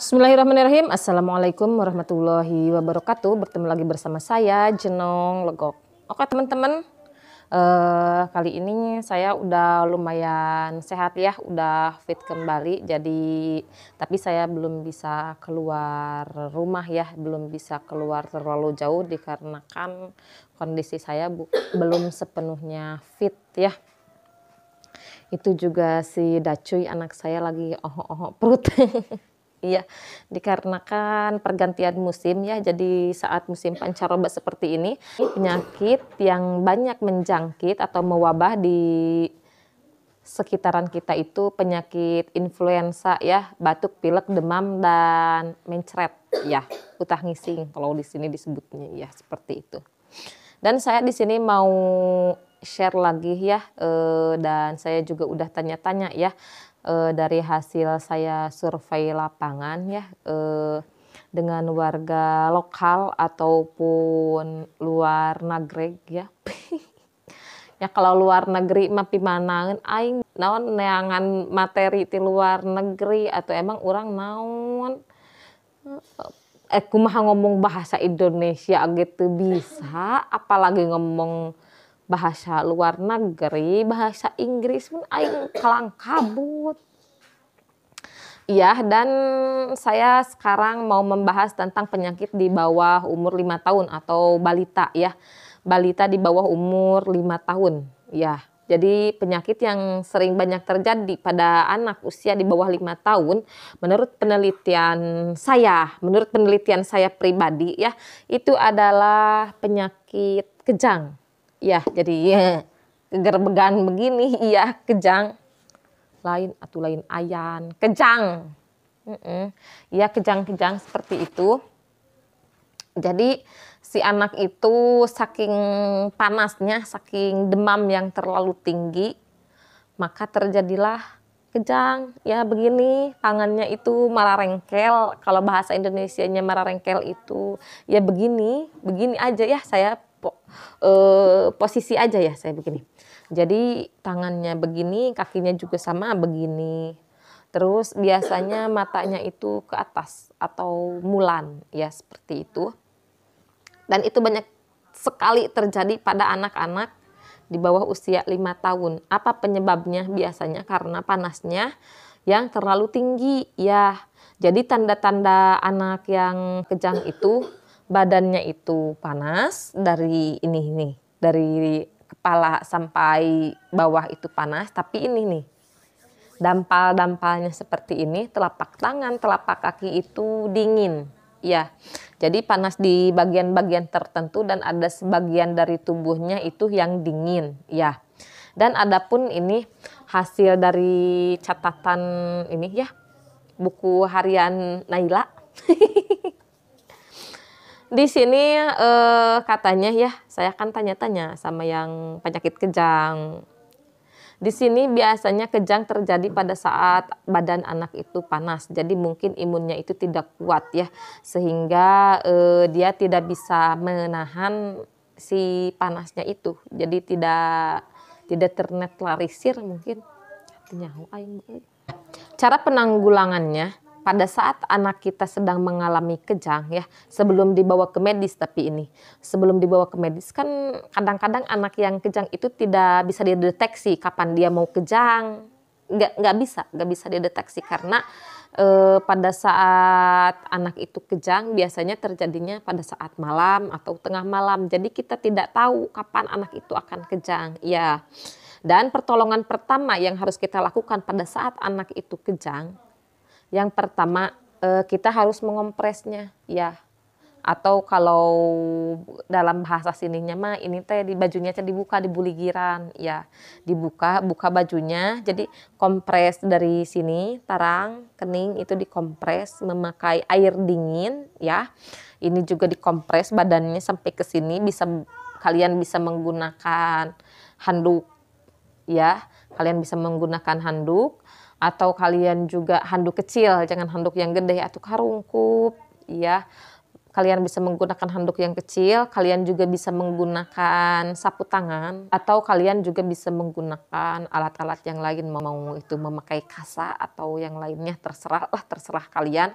Bismillahirrahmanirrahim. Assalamualaikum warahmatullahi wabarakatuh. Bertemu lagi bersama saya Jenong Legok. Oke teman-teman, kali ini saya udah lumayan sehat ya, udah fit kembali. Tapi saya belum bisa keluar rumah ya, belum bisa keluar terlalu jauh dikarenakan kondisi saya belum sepenuhnya fit ya. Itu juga si Dacuy anak saya lagi oho-oho perut. Iya, dikarenakan pergantian musim ya, jadi saat musim pancaroba seperti ini, penyakit yang banyak menjangkit atau mewabah di sekitaran kita itu penyakit influenza ya, batuk, pilek, demam, dan mencret ya, utah ngising kalau di sini disebutnya ya, seperti itu. Dan saya di sini mau share lagi ya, dan saya juga udah tanya-tanya ya, dari hasil saya survei lapangan ya, dengan warga lokal ataupun luar negeri ya. Ya kalau luar negeri mah pimanangan aing naon neangan materi di luar negeri atau emang orang naon kumaha ngomong bahasa Indonesia gitu bisa, apalagi ngomong bahasa luar negeri, bahasa Inggris pun aing kalang kabut. Iya, dan saya sekarang mau membahas tentang penyakit di bawah umur 5 tahun atau balita ya. Balita di bawah umur 5 tahun ya. Jadi penyakit yang sering banyak terjadi pada anak usia di bawah 5 tahun menurut penelitian saya pribadi ya, itu adalah penyakit kejang. Ya, jadi ya, kegerbegan begini iya kejang. Lain ayan, kejang. Ya kejang-kejang seperti itu. Jadi si anak itu saking panasnya, saking demam yang terlalu tinggi, maka terjadilah kejang. Ya begini, tangannya itu mararengkel. Kalau bahasa Indonesianya mararengkel itu ya begini aja ya, saya posisi aja ya saya begini. Jadi tangannya begini, kakinya juga sama begini. Terus biasanya matanya itu ke atas atau mulan ya seperti itu. Dan itu banyak sekali terjadi pada anak-anak di bawah usia 5 tahun. Apa penyebabnya? Biasanya karena panasnya yang terlalu tinggi ya. Jadi tanda-tanda anak yang kejang itu badannya itu panas dari dari kepala sampai bawah itu panas, tapi ini nih dampal-dampalnya seperti ini, telapak tangan, telapak kaki itu dingin ya. Jadi panas di bagian-bagian tertentu dan ada sebagian dari tubuhnya itu yang dingin ya. Dan adapun ini hasil dari catatan ini ya, buku harian Naila. Di sini katanya ya, saya kan tanya-tanya sama yang penyakit kejang. Di sini biasanya kejang terjadi pada saat badan anak itu panas. Jadi mungkin imunnya itu tidak kuat ya, sehingga dia tidak bisa menahan si panasnya itu. Jadi tidak ternetralisir mungkin. Cara penanggulangannya pada saat anak kita sedang mengalami kejang ya, sebelum dibawa ke medis, tapi ini sebelum dibawa ke medis kan kadang-kadang anak yang kejang itu tidak bisa dideteksi kapan dia mau kejang, nggak bisa dideteksi karena pada saat anak itu kejang biasanya terjadinya pada saat malam atau tengah malam, jadi kita tidak tahu kapan anak itu akan kejang ya. Dan pertolongan pertama yang harus kita lakukan pada saat anak itu kejang, yang pertama kita harus mengompresnya ya, atau kalau dalam bahasa sininya mah ini teh di bajunya teh dibuka di buligiran ya, dibuka bajunya, jadi kompres dari sini tarang kening itu dikompres memakai air dingin ya. Ini juga dikompres badannya sampai ke sini, kalian bisa menggunakan handuk ya, kalian bisa menggunakan handuk atau kalian juga handuk kecil, jangan handuk yang gede atau karungkup ya. Kalian bisa menggunakan handuk yang kecil, kalian juga bisa menggunakan sapu tangan, atau kalian juga bisa menggunakan alat-alat yang lain, mau itu memakai kasa atau yang lainnya, terserah lah, terserah kalian.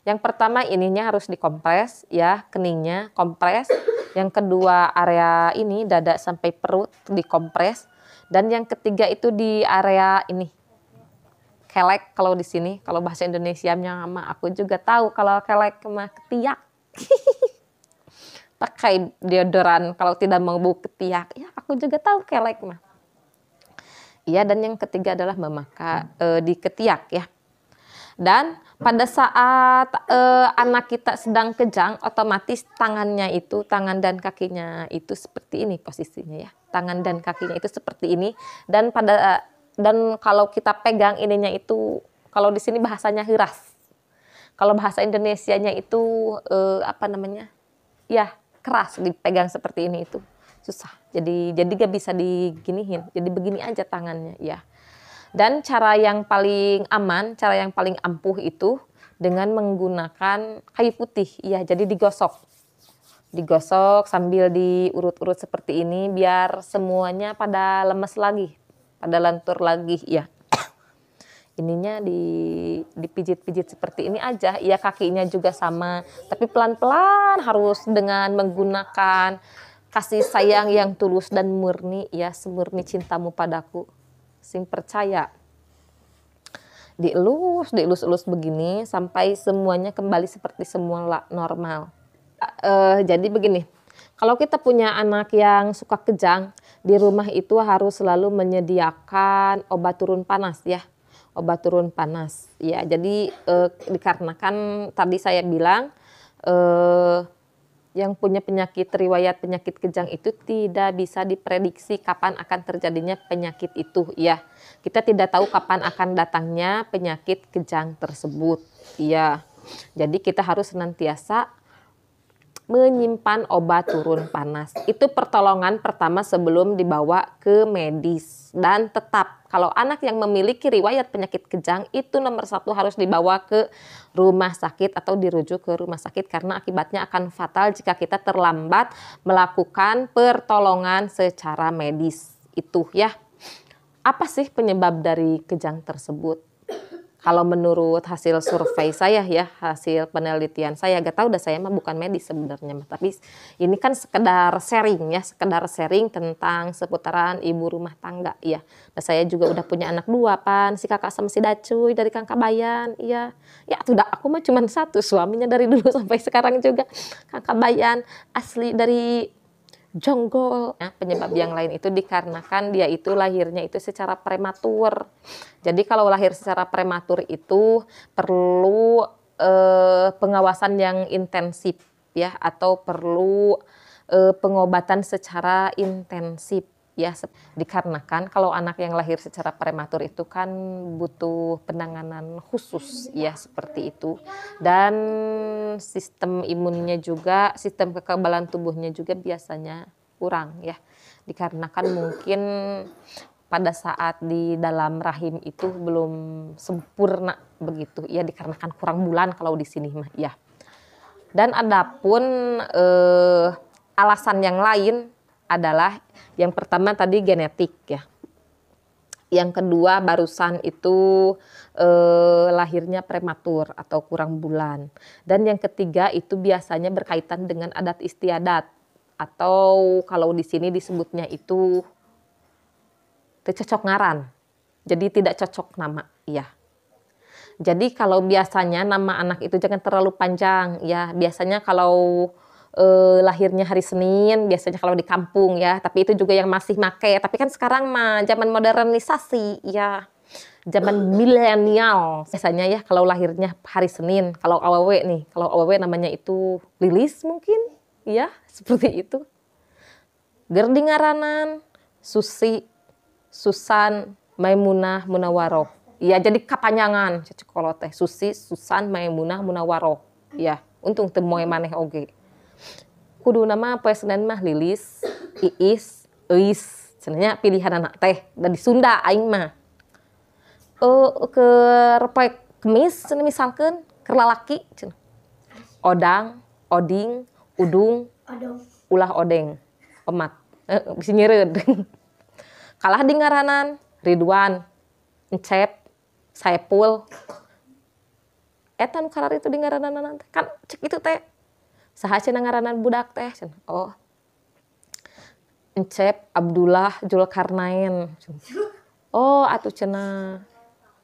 Yang pertama ininya harus dikompres ya, keningnya kompres. Yang kedua area ini dada sampai perut dikompres. Dan yang ketiga itu di area ini, kelek kalau di sini, kalau bahasa Indonesianya mah aku juga tahu kalau kelek mah ketiak. Pakai deodoran kalau tidak mau bau ketiak. Ya, aku juga tahu kelek mah. Iya, dan yang ketiga adalah memakai di ketiak ya. Dan pada saat anak kita sedang kejang, otomatis tangannya itu, tangan dan kakinya itu seperti ini posisinya ya. Tangan dan kakinya itu seperti ini. Dan kalau kita pegang ininya itu, kalau di sini bahasanya heras. Kalau bahasa Indonesianya itu apa namanya? Ya, keras, dipegang seperti ini itu susah. Jadi gak bisa diginiin. Jadi begini aja tangannya ya. Dan cara yang paling aman, cara yang paling ampuh itu dengan menggunakan kayu putih. Ya, jadi digosok. Digosok sambil diurut-urut seperti ini biar semuanya pada lemes lagi, pada lentur lagi ya. Ininya dipijit-pijit seperti ini aja. Ya, kakinya juga sama. Tapi pelan-pelan harus dengan menggunakan kasih sayang yang tulus dan murni. Ya, semurni cintamu padaku. Sing percaya. Dielus-elus begini sampai semuanya kembali seperti semula normal. Jadi begini. Kalau kita punya anak yang suka kejang, di rumah itu harus selalu menyediakan obat turun panas ya. Obat turun panas ya, jadi dikarenakan tadi saya bilang yang punya penyakit riwayat penyakit kejang itu tidak bisa diprediksi kapan akan terjadinya penyakit itu ya. Kita tidak tahu kapan akan datangnya penyakit kejang tersebut ya. Jadi kita harus senantiasa menyimpan obat turun panas. Itu pertolongan pertama sebelum dibawa ke medis. Dan tetap kalau anak yang memiliki riwayat penyakit kejang itu nomor 1 harus dibawa ke rumah sakit atau dirujuk ke rumah sakit karena akibatnya akan fatal jika kita terlambat melakukan pertolongan secara medis. Itu ya. Apa sih penyebab dari kejang tersebut? Kalau menurut hasil survei saya ya, hasil penelitian saya, gak tahu dah, saya mah bukan medis sebenarnya, tapi ini kan sekedar sharing ya, sekedar sharing tentang seputaran ibu rumah tangga ya. Dan saya juga udah punya anak 2 pan, si kakak sama si Dacuy dari Kang Kabayan, iya. Ya tidak, aku mah cuma 1, suaminya dari dulu sampai sekarang juga Kang Kabayan, asli dari Jonggol. Nah, penyebab yang lain itu dikarenakan dia itu lahirnya itu secara prematur. Jadi kalau lahir secara prematur itu perlu pengawasan yang intensif ya, atau perlu pengobatan secara intensif ya, dikarenakan kalau anak yang lahir secara prematur itu kan butuh penanganan khusus ya, seperti itu. Dan sistem imunnya juga, sistem kekebalan tubuhnya juga biasanya kurang ya, dikarenakan mungkin pada saat di dalam rahim itu belum sempurna begitu ya, dikarenakan kurang bulan kalau di sini mah ya. Dan adapun alasan yang lain adalah yang pertama tadi genetik ya. Yang kedua barusan itu lahirnya prematur atau kurang bulan. Dan yang ketiga itu biasanya berkaitan dengan adat istiadat atau kalau di sini disebutnya itu cocok ngaran. Jadi tidak cocok nama ya. Jadi kalau biasanya nama anak itu jangan terlalu panjang ya. Biasanya kalau lahirnya hari Senin, biasanya kalau di kampung ya, tapi itu juga yang masih make. Tapi kan sekarang mah zaman modernisasi ya, zaman milenial. Biasanya ya kalau lahirnya hari Senin, kalau awewe nih, kalau awewe namanya itu Lilis mungkin, ya seperti itu. Gerdi ngaranan, Susi, Susan, Maimunah, Munawaroh. Ya jadi kapanjangan, kalau teh Susi, Susan, Maimunah, Munawaroh. Ya, untung temoy maneh oge. Kudu nama poe Senin mah Lilis, Iis, Eis, sebenarnya pilihan anak teh dan di Sunda aing mah. Ke poe Kemis misalkan ke lalaki Odang, oding, udung, Aduh. ulah odeng, pemat, bisa nyireud. Kalah di ngaranan Ridwan, Encep, Saipul. Eta nu kalar itu di ngaranan teh. Kan cek itu teh. Saha cenah ngaranan budak teh? Oh. Encep Abdullah Julkarnain. Oh, atuh cenah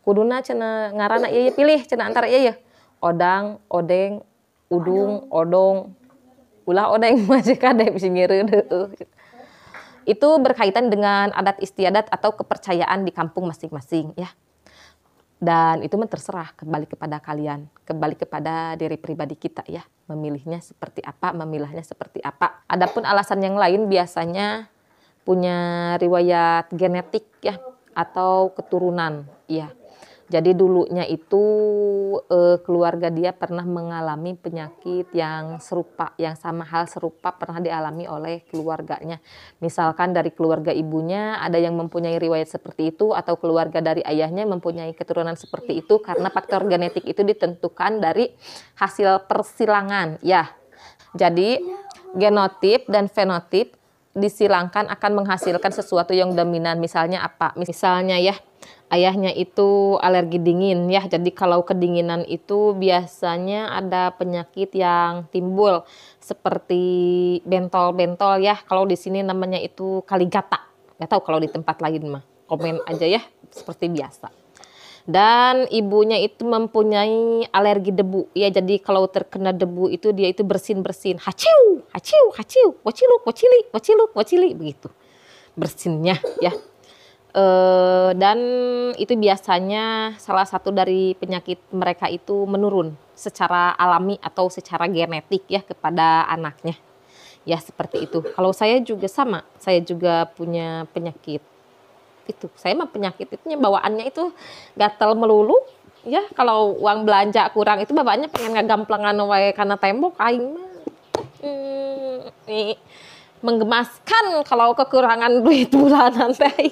kuduna cenah ngaranna ieu pilih cenah antara ieu. Odang, odeng, udung, odong. Ulah odeng masih kade bisa ngireud heueuh. Itu berkaitan dengan adat istiadat atau kepercayaan di kampung masing-masing ya. Dan itu terserah, kembali kepada kalian, kembali kepada diri pribadi kita ya, memilihnya seperti apa, memilahnya seperti apa. Adapun alasan yang lain biasanya punya riwayat genetik ya, atau keturunan ya. Jadi dulunya itu keluarga dia pernah mengalami penyakit yang serupa, yang sama hal serupa pernah dialami oleh keluarganya. Misalkan dari keluarga ibunya ada yang mempunyai riwayat seperti itu, atau keluarga dari ayahnya mempunyai keturunan seperti itu, karena faktor genetik itu ditentukan dari hasil persilangan ya. Jadi genotip dan fenotip disilangkan akan menghasilkan sesuatu yang dominan. Misalnya apa? Misalnya ya, ayahnya itu alergi dingin ya. Jadi kalau kedinginan itu biasanya ada penyakit yang timbul seperti bentol-bentol ya. Kalau di sini namanya itu kaligata. Nggak tahu kalau di tempat lain mah. Komen aja ya, seperti biasa. Dan ibunya itu mempunyai alergi debu ya, jadi kalau terkena debu itu dia itu bersin haciu haciu haciu waciluk wacili waciluk wacili begitu bersinnya ya. Dan itu biasanya salah satu dari penyakit mereka itu menurun secara alami atau secara genetik ya kepada anaknya ya, seperti itu. Kalau saya juga sama, saya juga punya penyakit itu. Saya mah penyakit itu bawaannya itu gatal melulu ya. Kalau uang belanja kurang itu bapaknya pengen ngagamplangan wae karena tembok aing mah menggemaskan kalau kekurangan duit bulanan teh.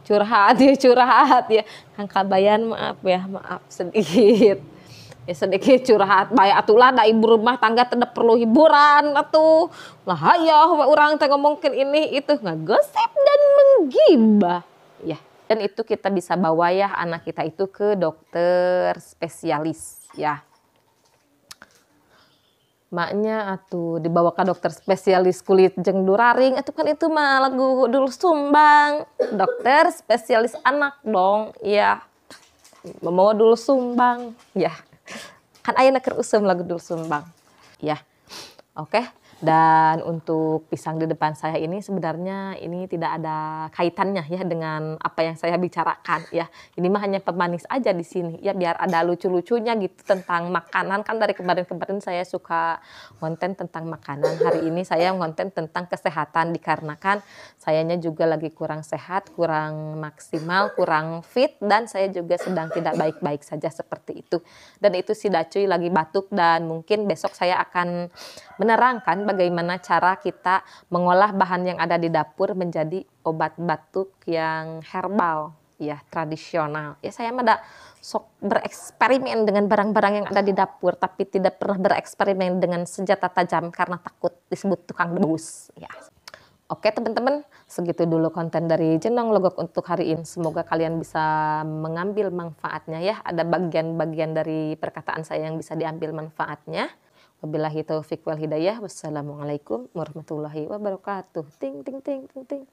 Curhat ya Kang Kabayan, maaf ya, maaf sedikit ya, sedikit curhat bae atulah da ibu rumah tangga tidak perlu hiburan atuh lah. Hayo orang teh ngomongin ini itu, ngegosip dan menggibah ya. Dan itu kita bisa bawa ya anak kita itu ke dokter spesialis ya. Maknya atuh dibawa ke dokter spesialis kulit jeung duraring, itu kan itu mah lagu Dul Sumbang. Dokter spesialis anak dong ya, membawa Dul Sumbang ya. Kan ayeuna keur usum lagu Dul Sumbang ya. Oke. Dan untuk pisang di depan saya ini sebenarnya ini tidak ada kaitannya ya dengan apa yang saya bicarakan ya. Ini mah hanya pemanis aja di sini ya, biar ada lucu-lucunya gitu tentang makanan. Kan dari kemarin-kemarin saya suka konten tentang makanan. Hari ini saya konten tentang kesehatan dikarenakan sayanya juga lagi kurang sehat, kurang maksimal, kurang fit, dan saya juga sedang tidak baik-baik saja seperti itu. Dan itu si Dacuy lagi batuk, dan mungkin besok saya akan menerangkan bagaimana cara kita mengolah bahan yang ada di dapur menjadi obat batuk yang herbal ya, tradisional. Ya saya mah sok bereksperimen dengan barang-barang yang ada di dapur, tapi tidak pernah bereksperimen dengan senjata tajam karena takut disebut tukang debus ya. Oke teman-teman, segitu dulu konten dari Jenong Logok untuk hari ini. Semoga kalian bisa mengambil manfaatnya ya. Ada bagian-bagian dari perkataan saya yang bisa diambil manfaatnya. Wabillahi taufiq wal hidayah. Wassalamualaikum warahmatullahi wabarakatuh. Ting ting ting ting ting.